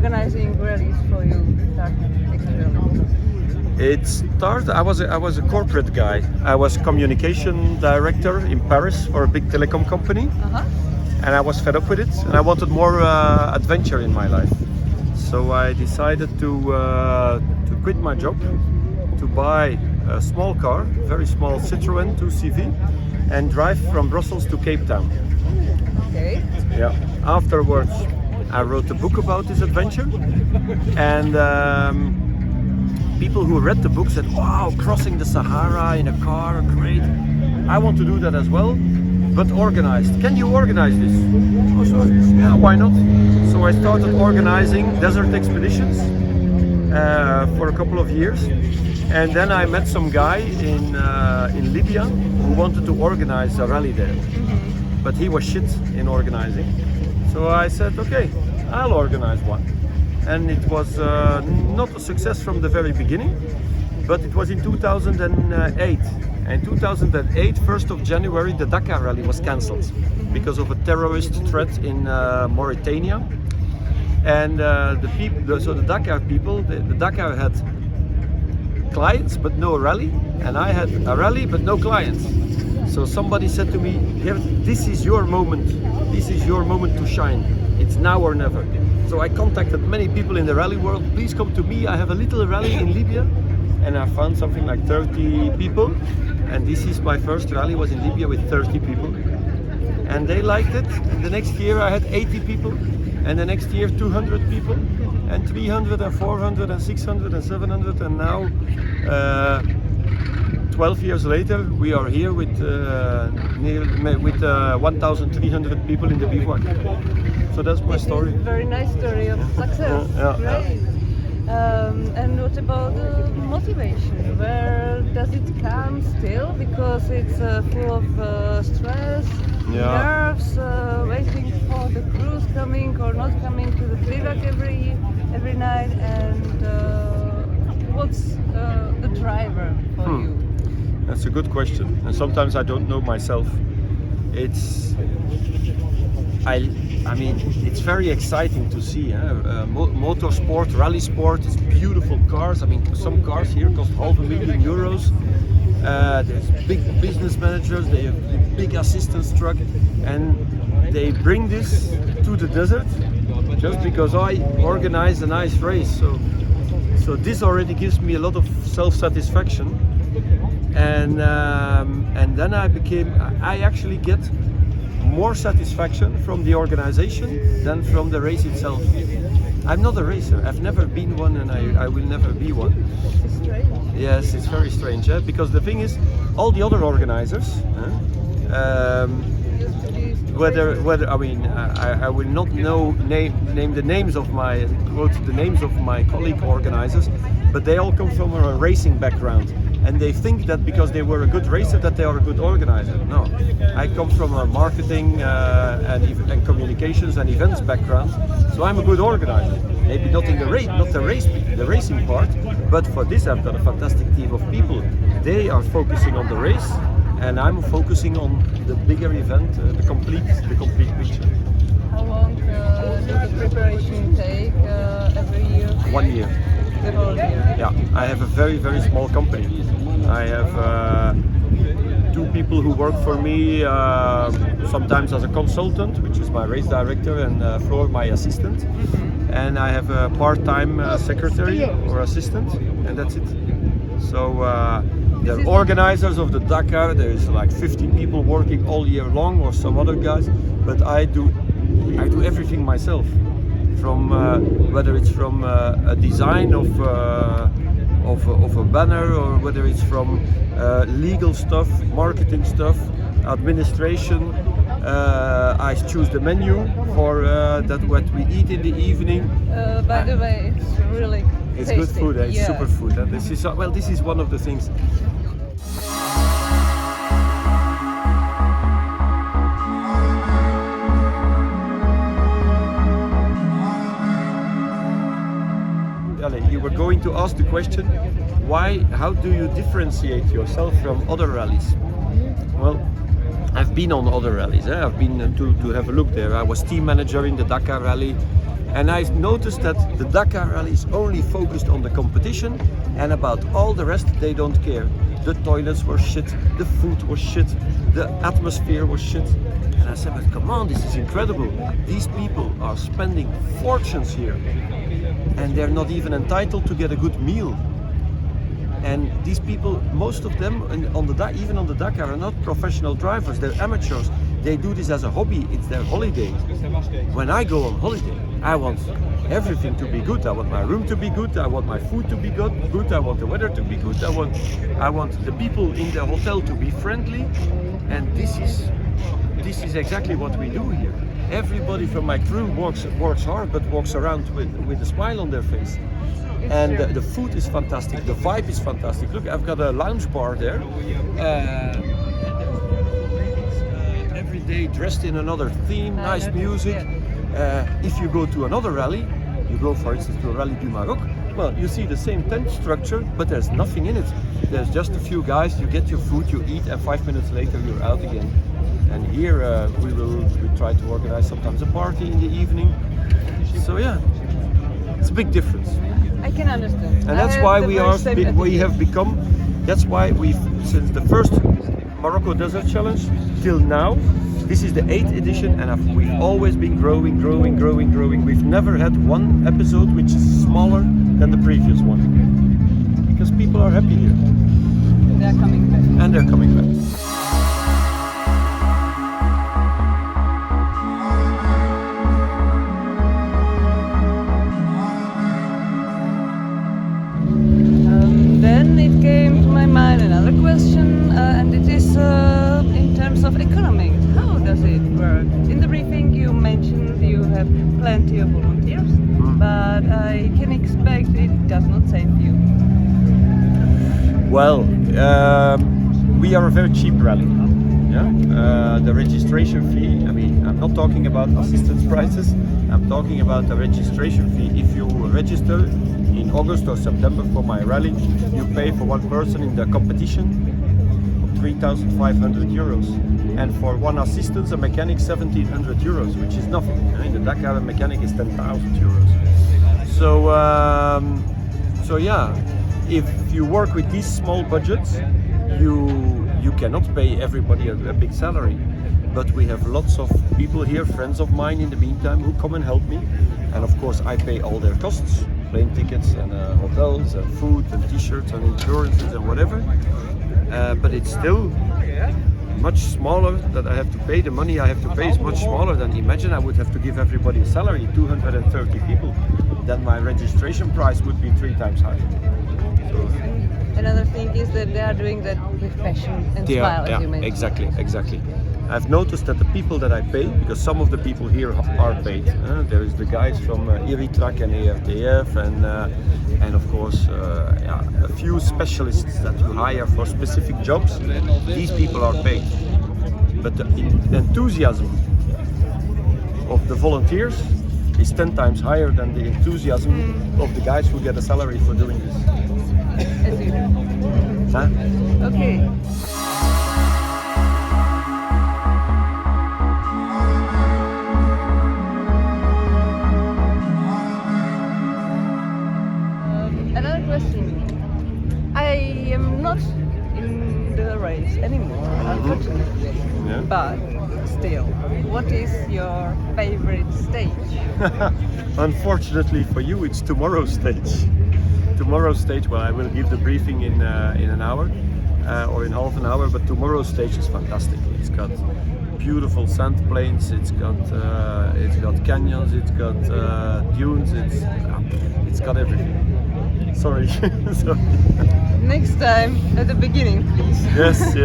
organizing rallies for you started actually? It started. I was a corporate guy. I was communication director in Paris for a big telecom company, and I was fed up with it. And I wanted more adventure in my life. So I decided to quit my job, to buy a small car, very small Citroën 2CV, and drive from Brussels to Cape Town. Okay. Yeah. Afterwards, I wrote a book about this adventure, and people who read the book said, "Wow, crossing the Sahara in a car, great! I want to do that as well, but organized. Can you organize this?" So, yeah, why not? So I started organizing desert expeditions for a couple of years, and then I met some guy in Libya who wanted to organize a rally there, but he was shit in organizing. So I said, okay, I'll organize one. And it was not a success from the very beginning, but it was in 2008. And 2008, 1st of January, the Dakar rally was cancelled because of a terrorist threat in Mauritania. And the Dakar people, the Dakar had clients but no rally, and I had a rally but no clients. So somebody said to me, "Gert, this is your moment. This is your moment to shine. It's now or never." So I contacted many people in the rally world. "Please come to me. I have a little rally in Libya," and I found something like 30 people. And this is my first rally. Was in Libya with 30 people, and they liked it. And the next year I had 80 people, and the next year 200 people, and 300 and 400 and 600 and 700, and now 12 years later we are here with 1,300 people in the bivouac. So that's my story. Very nice story of success. Great. And what about the motivation? Where does it come still? Because it's full of stress, nerves, waiting for the crews coming or not coming to the bivouac every night. And what's the driver for you? That's a good question, and sometimes I don't know myself. I mean, it's very exciting to see motorsport, rally sport. It's beautiful cars. I mean, some cars here cost €500,000. There's big business managers. They have big assistance truck, and they bring this to the desert just because I organize a nice race. So this already gives me a lot of self-satisfaction. And then I actually get more satisfaction from the organization than from the race itself. I'm not a racer. I've never been one, and I will never be one. It's strange. Yes, it's very strange, because the thing is, all the other organizers, whether I mean, I will not name the names of my colleague organizers, but they all come from a racing background. And they think that because they were a good racer that they are a good organizer. No, I come from a marketing and communications and events background, so I'm a good organizer. Maybe not in the racing part, but for this I've got a fantastic team of people. They are focusing on the race, and I'm focusing on the bigger event, the complete picture. How long does the preparation take every year? 1 year. The whole year? Yeah, I have a very, very small company. I have 2 people who work for me, sometimes as a consultant, which is my race director, and Floor, my assistant. And I have a part-time secretary or assistant, and that's it. So the organizers of the Dakar, there's like 50 people working all year long, or some other guys, but I do everything myself. From whether it's from a design of a banner, or whether it's from legal stuff, marketing stuff, administration. I choose the menu for what we eat in the evening. By the way, it's really it's tasty. Good food. It's super food. This is one of the things. You were going to ask the question, how do you differentiate yourself from other rallies? Well, I've been on other rallies. I've been to have a look there. I was team manager in the Dakar rally. And I noticed that the Dakar Rally is only focused on the competition, and about all the rest they don't care. The toilets were shit, the food was shit, the atmosphere was shit. And I said, but come on, this is incredible. These people are spending fortunes here, and they're not even entitled to get a good meal. And these people, most of them, even on the Dakar, are not professional drivers. They're amateurs. They do this as a hobby. It's their holiday. When I go on holiday, I want everything to be good. I want my room to be good. I want my food to be good. I want the weather to be good. I want the people in the hotel to be friendly. And this is exactly what we do here. Everybody from my crew works hard, but walks around with a smile on their face. And the food is fantastic, the vibe is fantastic. Look, I've got a lounge bar there. Every day dressed in another theme, nice music. If you go to another rally, you go for instance to a Rally du Maroc, well, you see the same tent structure, but there's nothing in it. There's just a few guys, you get your food, you eat, and 5 minutes later you're out again. And here we try to organize sometimes a party in the evening. So yeah, it's a big difference. I can understand. And that's why that's why we've, since the first Morocco Desert Challenge till now, this is the 8th edition, and we've always been growing. We've never had one episode which is smaller than the previous one. Because people are happy here. They're coming back. And they're coming back. Then it came to my mind another question, and it is in terms of economics. How does it work? In the briefing you mentioned you have plenty of volunteers, but I can expect it does not save you. Well, we are a very cheap rally. Yeah? The registration fee, I mean, I'm not talking about assistance prices, I'm talking about the registration fee. If you register in August or September for my rally, you pay for one person in the competition 3,500 euros. And for one assistance, a mechanic, 1,700 euros, which is nothing. In the Dakar, a mechanic is 10,000 euros. So yeah, if you work with these small budgets, you cannot pay everybody a big salary. But we have lots of people here, friends of mine in the meantime, who come and help me. And of course I pay all their costs, plane tickets and hotels and food and t-shirts and insurances and whatever. But it's still much smaller that I have to pay. The money I have to pay is much smaller than, imagine I would have to give everybody a salary, 230 people. Then my registration price would be 3 times higher. So, another thing is that they are doing that with passion and smile, as you mentioned. Exactly. I've noticed that the people that I pay, because some of the people here are paid. There is the guys from Iritrak and AFDF, and of course a few specialists that you hire for specific jobs. These people are paid. But the enthusiasm of the volunteers is 10 times higher than the enthusiasm of the guys who get a salary for doing this. As you do. Huh? Okay. Another question. I am not in the race anymore, unfortunately. Yeah. But still, what is your favorite stage? Unfortunately for you, it's tomorrow's stage. Tomorrow's stage, well, I will give the briefing in an hour or in half an hour, but tomorrow's stage is fantastic. It's got beautiful sand plains, it's got canyons, it's got dunes, it's got everything. Sorry. Next time, at the beginning, please. Yes.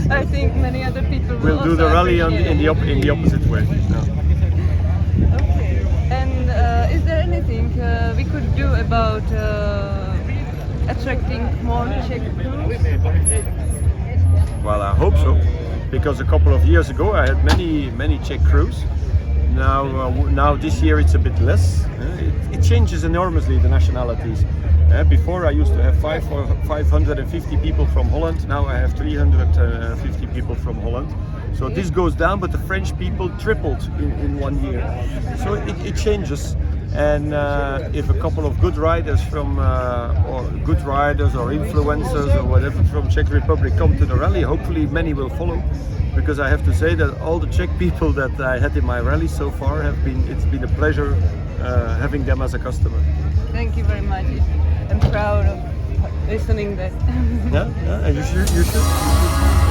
I think many other people will We'll do the rally in the opposite way. Yeah. Okay. And is there anything we could do about attracting more Czech crews? Well, I hope so, because a couple of years ago I had many Czech crews. Now this year it's a bit less. It changes enormously, the nationalities. Before I used to have 550 people from Holland. Now I have 350 people from Holland. So this goes down, but the French people tripled in 1 year. So it changes. And if a couple of good riders from, or good riders or influencers or whatever from Czech Republic come to the rally, hopefully many will follow. Because I have to say that all the Czech people that I had in my rally so far it's been a pleasure having them as a customer. Thank you very much. I'm proud of listening that. Yeah, and you should.